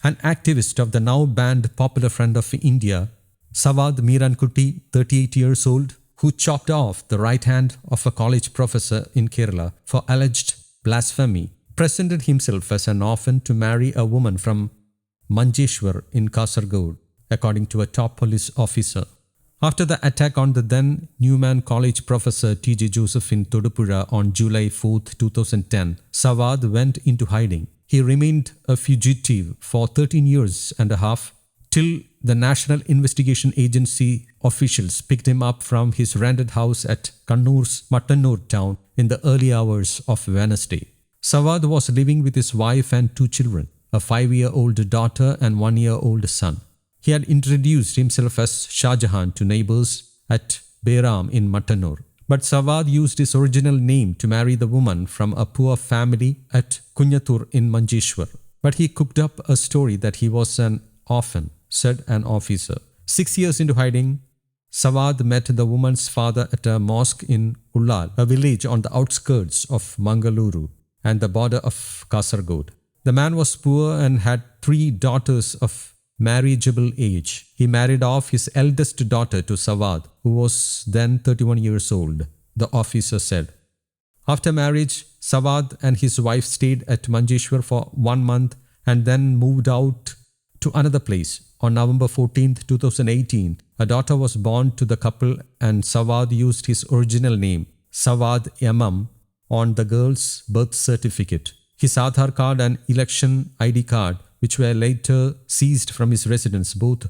an activist of the now banned Popular Front of India, Savad Meerankutty, 38 years old, who chopped off the right hand of a college professor in Kerala for alleged blasphemy, presented himself as an orphan to marry a woman from Manjeshwar in Kasaragod, according to a top police officer. After the attack on the then Newman College professor T.J. Joseph in Thodupuzha on July 4, 2010, Savad went into hiding. He remained a fugitive for 13 years and a half till the National Investigation Agency officials picked him up from his rented house at Kannur Mattannur town in the early hours of Wednesday. Savad was living with his wife and 2 children, a 5-year-old daughter and 1-year-old son. He had introduced himself as Shah Jahan to neighbors at Bayram in Mattannur. But Savad used his original name to marry the woman from a poor family at Kunyathur in Manjeshwar. But he cooked up a story that he was an orphan, said an officer. 6 years into hiding, Savad met the woman's father at a mosque in Ullal, a village on the outskirts of Mangaluru and the border of Kasaragod. The man was poor and had 3 daughters of marriageable age. He married off his eldest daughter to Savad, who was then 31 years old, the officer said. After marriage, Savad and his wife stayed at Manjeshwar for 1 month and then moved out to another place. On November 14, 2018, a daughter was born to the couple and Savad used his original name, Savad Emam, on the girl's birth certificate. His Aadhaar card and election ID card, which were later seized from his residence, both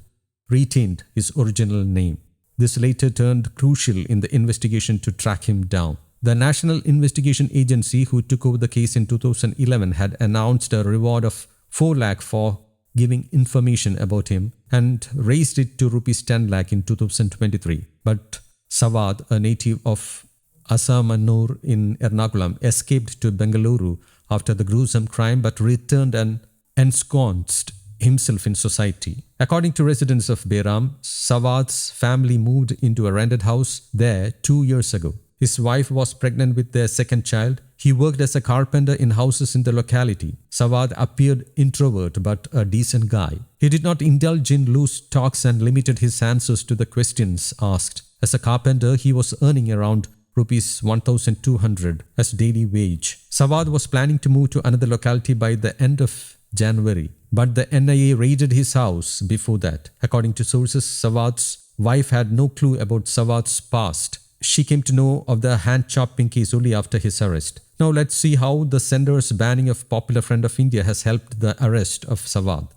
retained his original name. This later turned crucial in the investigation to track him down. The National Investigation Agency, who took over the case in 2011, had announced a reward of 4 lakh for giving information about him and raised it to rupees 10 lakh in 2023. But Savad, a native of Asamannur in Ernakulam, escaped to Bengaluru after the gruesome crime but returned and ensconced himself in society. According to residents of Bayram, Savad's family moved into a rented house there 2 years ago. His wife was pregnant with their second child. He worked as a carpenter in houses in the locality. Savad appeared introvert but a decent guy. He did not indulge in loose talks and limited his answers to the questions asked. As a carpenter, he was earning around Rs 1,200 as daily wage. Savad was planning to move to another locality by the end of January, but the NIA raided his house before that. According to sources, Savad's wife had no clue about Savad's past. She came to know of the hand-chopping case only after his arrest. Now let's see how the sender's banning of Popular Front of India has helped the arrest of Savad.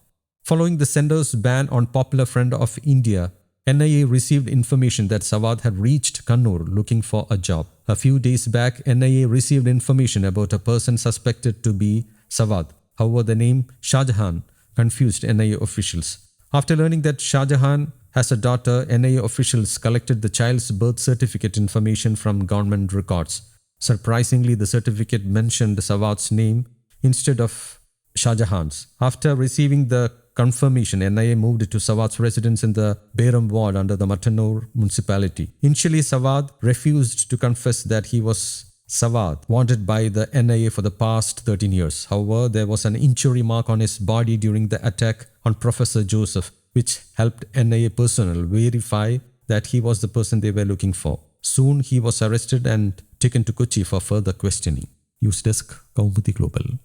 Following the sender's ban on Popular Front of India, NIA received information that Savad had reached Kannur looking for a job. A few days back, NIA received information about a person suspected to be Savad. However, the name Shah Jahan confused NIA officials. After learning that Shah Jahan has a daughter, NIA officials collected the child's birth certificate information from government records. Surprisingly, the certificate mentioned Savad's name instead of Shah Jahan's. After receiving the confirmation, NIA moved to Savad's residence in the Bayram ward under the Mattannur municipality. Initially, Savad refused to confess that he was Savad, wanted by the NIA for the past 13 years. However, there was an injury mark on his body during the attack on Professor Joseph, which helped NIA personnel verify that he was the person they were looking for. Soon, he was arrested and taken to Kochi for further questioning. News Desk, Kaumudy Global.